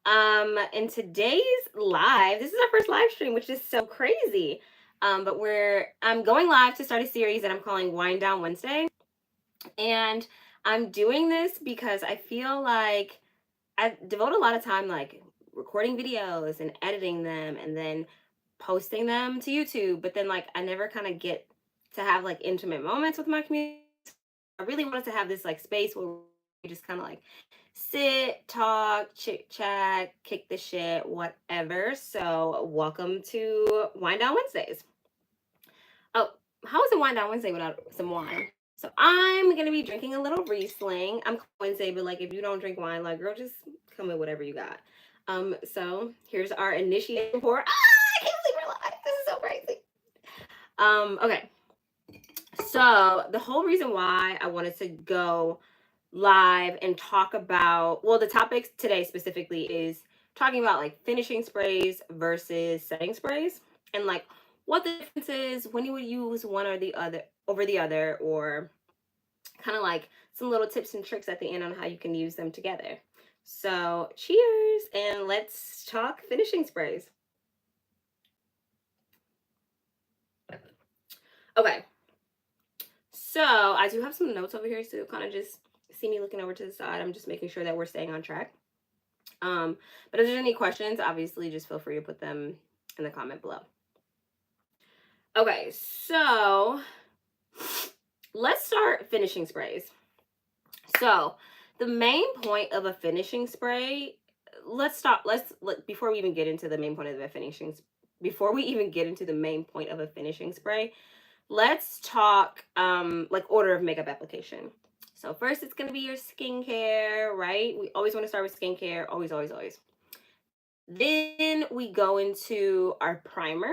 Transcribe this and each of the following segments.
In today's live, this is our first live stream, which is so crazy. But I'm going live to start a series that I'm calling Wind Down Wednesday. And I'm doing this because I feel like I devote a lot of time like recording videos and editing them and then posting them to YouTube, but then like I never kind of get to have like intimate moments with my community. I really wanted to have this like space where we just kind of like sit, talk, chit chat, kick the shit, whatever. So welcome to Wine Down Wednesdays. Oh, how is it Wine Down Wednesday without some wine? So I'm gonna be drinking a little Riesling. I'm Wednesday, but like if you don't drink wine, like girl, just come with whatever you got. So here's our initiation pour. I can't believe we're live. This is so crazy. Okay. So the whole reason why I wanted to go live and talk about, well, the topic today specifically is talking about like finishing sprays versus setting sprays and like what the difference is when you would use one or the other over the other, or kind of like some little tips and tricks at the end on how you can use them together. So cheers, and let's talk finishing sprays. Okay, so I do have some notes over here, so you'll kind of just see me looking over to the side. I'm just making sure that we're staying on track. But if there's any questions, obviously just feel free to put them in the comment below. Okay, so let's start finishing sprays. So the main point of a finishing spray, before we even get into the main point of the before we even get into the main point of a finishing spray, let's talk like order of makeup application. So first it's going to be your skincare, right? We always want to start with skincare, always, always, always. Then we go into our primer.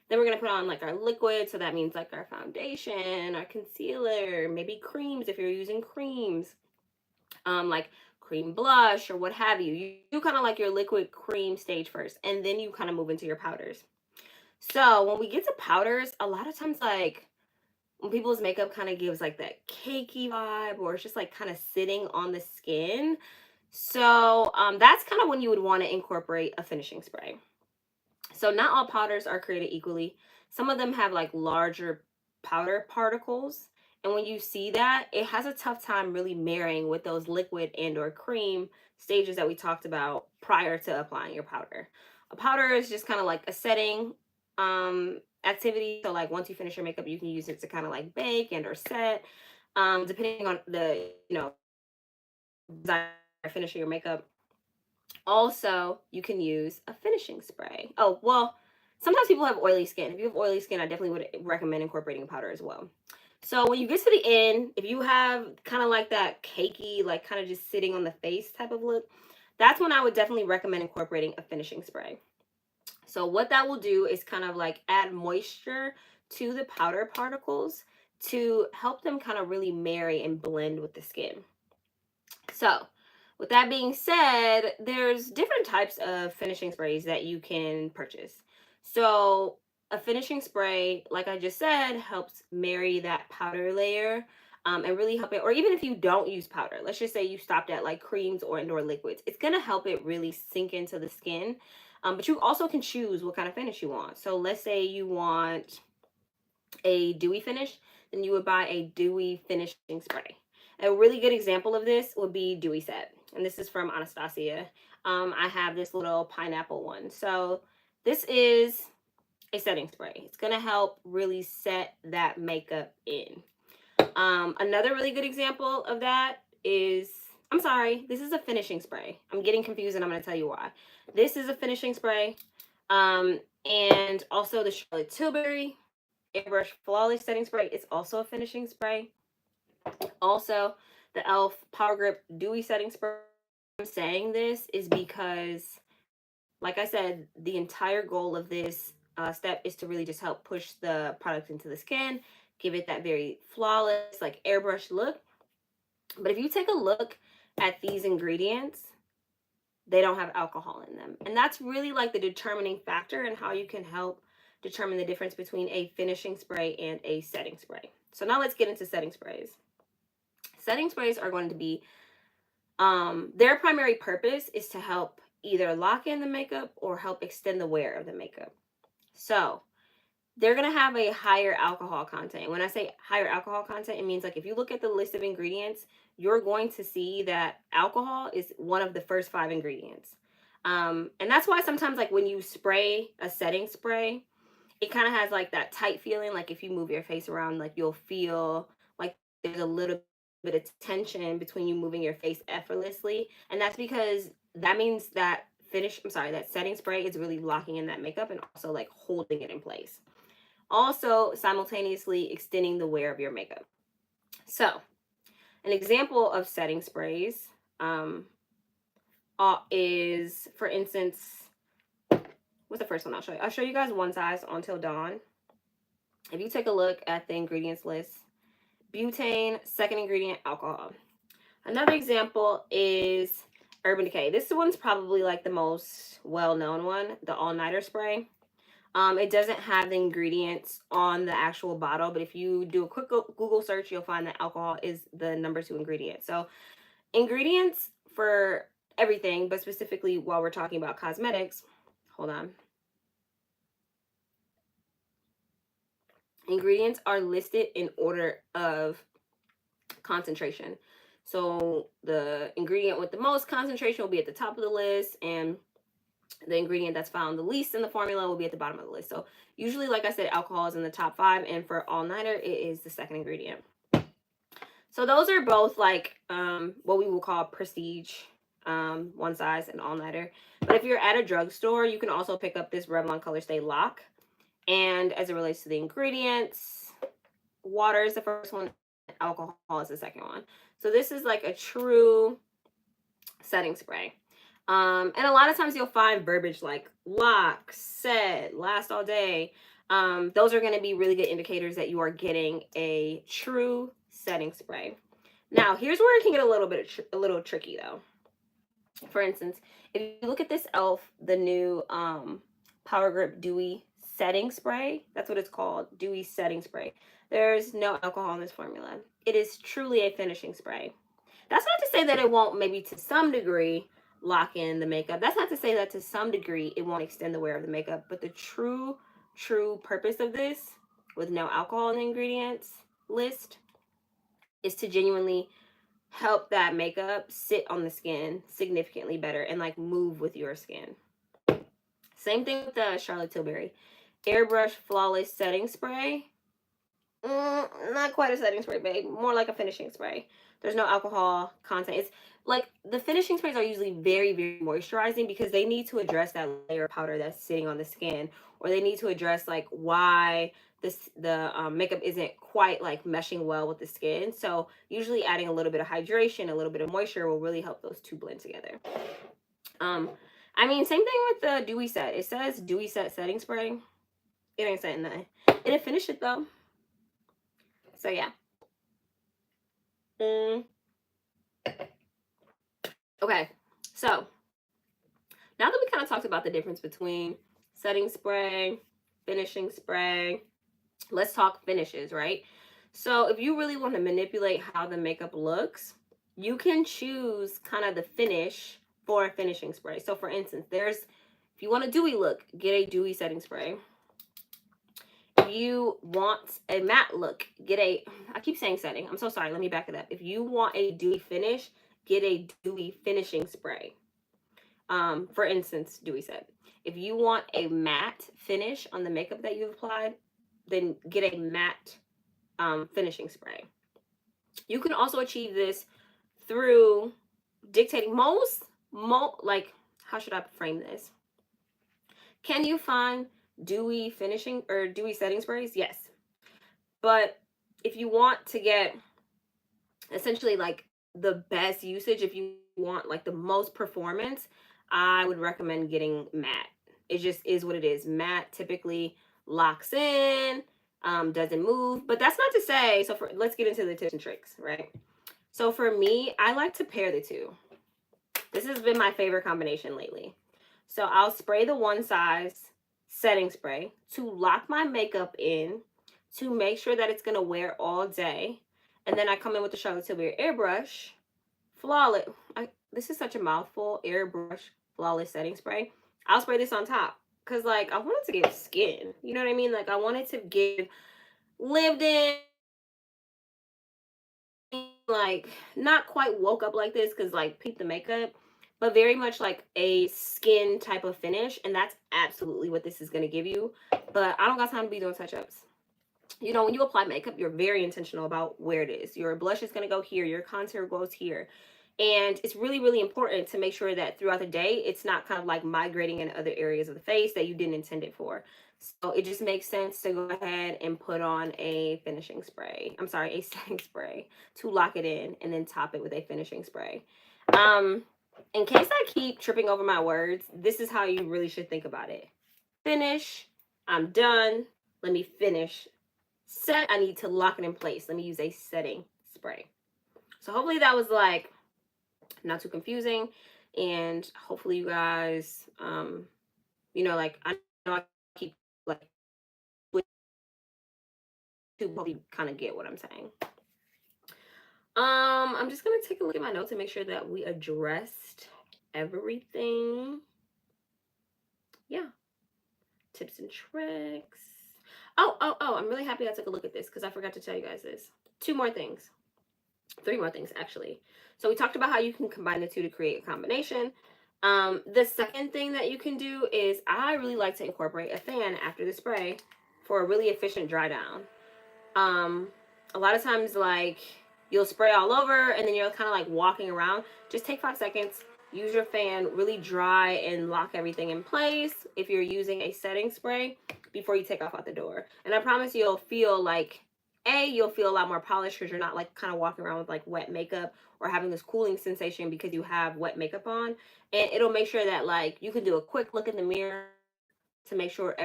Then we're going to put on like our liquid. So that means like our foundation, our concealer, maybe creams if you're using creams, like cream blush or what have you. You do kind of like your liquid cream stage first, and then you kind of move into your powders. So when we get to powders, a lot of times like when people's makeup kind of gives like that cakey vibe, or it's just like kind of sitting on the skin. So that's kind of when you would want to incorporate a finishing spray. So not all powders are created equally. Some of them have like larger powder particles. And when you see that, it has a tough time really marrying with those liquid and or cream stages that we talked about prior to applying your powder. A powder is just kind of like a setting activity. So like once you finish your makeup, you can use it to kind of like bake and or set. Depending on the, desire finishing your makeup. Also, you can use a finishing spray. Oh, well, sometimes people have oily skin. If you have oily skin, I definitely would recommend incorporating a powder as well. So when you get to the end, if you have kind of like that cakey, like kind of just sitting on the face type of look, that's when I would definitely recommend incorporating a finishing spray. So what that will do is kind of like add moisture to the powder particles to help them kind of really marry and blend with the skin. So with that being said, there's different types of finishing sprays that you can purchase. So a finishing spray, like I just said, helps marry that powder layer, and really help it. Or even if you don't use powder, let's just say you stopped at like creams or indoor liquids, it's gonna help it really sink into the skin. But you also can choose what kind of finish you want. So let's say you want a dewy finish, then you would buy a dewy finishing spray. A really good example of this would be Dewy Set, and this is from Anastasia. I have this little pineapple one. So this is a setting spray. It's gonna help really set that makeup in. Another really good example of that is, I'm sorry, this is a finishing spray. I'm getting confused and I'm gonna tell you why. This is a finishing spray. And also the Charlotte Tilbury Airbrush Flawless Setting Spray. It's also a finishing spray. Also, the e.l.f. Power Grip Dewy Setting Spray. I'm saying this is because, like I said, the entire goal of this step is to really just help push the product into the skin, give it that very flawless, like airbrush look. But if you take a look at these ingredients, they don't have alcohol in them. And that's really like the determining factor in how you can help determine the difference between a finishing spray and a setting spray. So now let's get into setting sprays. Setting sprays are going to be, their primary purpose is to help either lock in the makeup or help extend the wear of the makeup. So they're going to have a higher alcohol content. When I say higher alcohol content, it means like if you look at the list of ingredients, you're going to see that alcohol is one of the first 5 ingredients. And that's why sometimes like when you spray a setting spray, it kind of has like that tight feeling. Like if you move your face around, like you'll feel like there's a little bit of tension between you moving your face effortlessly. And that's because that means that that setting spray is really locking in that makeup and also like holding it in place. Also simultaneously extending the wear of your makeup. So an example of setting sprays is, for instance, what's the first one I'll show you? I'll show you guys One Size Until Dawn. If you take a look at the ingredients list, butane, second ingredient, alcohol. Another example is Urban Decay. This one's probably like the most well-known one, the all-nighter spray. It doesn't have the ingredients on the actual bottle, but if you do a quick Google search, you'll find that alcohol is the number 2 ingredient. So ingredients for everything, but specifically while we're talking about cosmetics, hold on. Ingredients are listed in order of concentration. So the ingredient with the most concentration will be at the top of the list, and the ingredient that's found the least in the formula will be at the bottom of the list. So usually, like I said, alcohol is in the top 5, and for all nighter, it is the second ingredient. So those are both like what we will call prestige, One Size and all nighter. But if you're at a drugstore, you can also pick up this Revlon Color Stay Lock. And as it relates to the ingredients, water is the first one, alcohol is the second one. So this is like a true setting spray. And a lot of times you'll find verbiage like lock, set, last all day. Those are going to be really good indicators that you are getting a true setting spray. Now, here's where it can get a little tricky though. For instance, if you look at this e.l.f., the new Power Grip Dewy Setting Spray, that's what it's called, Dewy Setting Spray. There's no alcohol in this formula. It is truly a finishing spray. That's not to say that it won't maybe to some degree lock in the makeup. That's not to say that to some degree it won't extend the wear of the makeup. But the true purpose of this, with no alcohol in the ingredients list, is to genuinely help that makeup sit on the skin significantly better and like move with your skin. Same thing with the Charlotte Tilbury Airbrush Flawless Setting Spray. Not quite a setting spray, babe. More like a finishing spray. There's no alcohol content. It's like the finishing sprays are usually very, very moisturizing because they need to address that layer of powder that's sitting on the skin, or they need to address like why the makeup isn't quite like meshing well with the skin. So usually adding a little bit of hydration, a little bit of moisture will really help those two blend together. I mean, same thing with the Dewy Set. It says Dewy Set Setting Spray. It ain't saying nothing. It didn't finish it though. So yeah. Okay, so now that we kind of talked about the difference between setting spray, finishing spray, let's talk finishes, right? So if you really want to manipulate how the makeup looks, you can choose kind of the finish for a finishing spray. So for instance, if you want a dewy look, get a dewy setting spray. If you want a matte look, I keep saying setting. I'm so sorry. Let me back it up. If you want a dewy finish, get a dewy finishing spray. For instance, Dewy Set. If you want a matte finish on the makeup that you've applied, then get a matte finishing spray. You can also achieve this through dictating like, how should I frame this? Can you find dewy finishing or dewy setting sprays? Yes. But if you want to get essentially like the best usage, if you want like the most performance, I would recommend getting matte. It just is what it is. Matte typically locks in, doesn't move. But that's not to say, let's get into the tips and tricks, right? So for me, I like to pair the two. This has been my favorite combination lately. So I'll spray the One Size setting spray to lock my makeup in, to make sure that it's going to wear all day. And then I come in with the Charlotte Tilbury Airbrush Flawless. This is such a mouthful. Airbrush Flawless Setting Spray, I'll spray this on top. Because, like, I wanted to give skin. You know what I mean? Like, I wanted to give lived in, like, not quite woke up like this because, like, peep the makeup, but very much like a skin type of finish. And that's absolutely what this is going to give you. But I don't got time to be doing touch ups. You know, when you apply makeup, you're very intentional about where it is. Your blush is going to go here, your contour goes here. And it's really, really important to make sure that throughout the day, it's not kind of like migrating in other areas of the face that you didn't intend it for. So it just makes sense to go ahead and put on a finishing spray. I'm sorry, a setting spray to lock it in and then top it with a finishing spray. In case I keep tripping over my words, this is how you really should think about it. Finish, I'm done, let me finish. Set, I need to lock it in place. Let me use a setting spray. So hopefully that was like not too confusing, and hopefully you guys you know, like, I know I keep like to hopefully kind of get what I'm saying. I'm just gonna take a look at my notes and make sure that we addressed everything. Yeah, tips and tricks. Oh, I'm really happy I took a look at this because I forgot to tell you guys this. 2 more things. 3 more things, actually. So we talked about how you can combine the two to create a combination. The second thing that you can do is, I really like to incorporate a fan after the spray for a really efficient dry down. A lot of times, like, you'll spray all over and then you're kind of like walking around. Just take 5 seconds, use your fan, really dry and lock everything in place if you're using a setting spray before you take off out the door. And I promise you'll feel like, you'll feel a lot more polished because you're not like kind of walking around with like wet makeup or having this cooling sensation because you have wet makeup on. And it'll make sure that, like, you can do a quick look in the mirror to make sure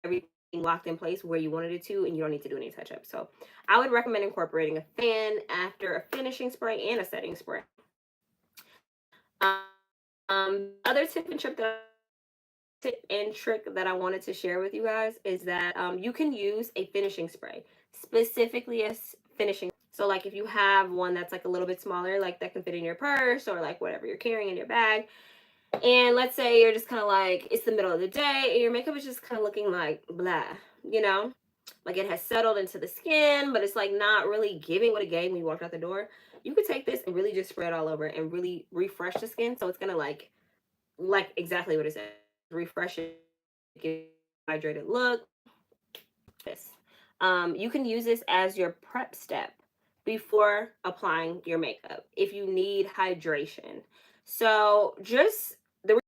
everything locked in place where you wanted it to, and you don't need to do any touch up. So I would recommend incorporating a fan after a finishing spray and a setting spray. Other tip and trick that I wanted to share with you guys is that you can use a finishing spray, specifically as finishing. So like if you have one that's like a little bit smaller, like that can fit in your purse or like whatever you're carrying in your bag, and let's say you're just kind of like, it's the middle of the day and your makeup is just kind of looking like blah, you know, like it has settled into the skin, but it's like not really giving what it gave when you walked out the door. You could take this and really just spread all over and really refresh the skin. So it's gonna like exactly what it says, refresh it, give hydrated look. This, you can use this as your prep step before applying your makeup if you need hydration. So just the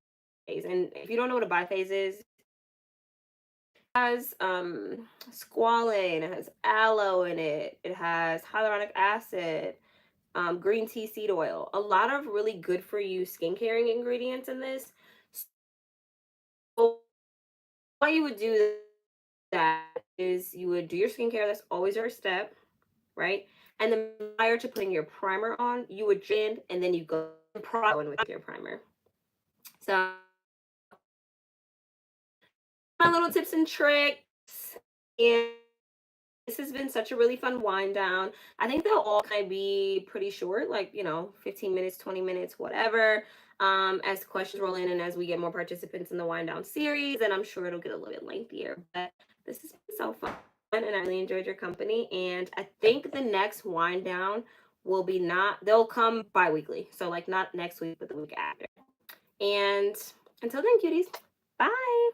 phase, and if you don't know what a biphase is, it has squalane, it has aloe in it, it has hyaluronic acid, green tea seed oil, a lot of really good for you skincare ingredients in this. So what you would do that is you would do your skincare. That's always your step, right? And then prior to putting your primer on, you would gin and then you go in with your primer. So my little tips and tricks, and this has been such a really fun wind down. I think they'll all kind of be pretty short, like, you know, 15 minutes, 20 minutes, whatever. As questions roll in and as we get more participants in the wind down series, and I'm sure it'll get a little bit lengthier. But this has been so fun, and I really enjoyed your company. And I think the next wind down will be they'll come bi-weekly. So like not next week, but the week after. And until then, cuties, bye.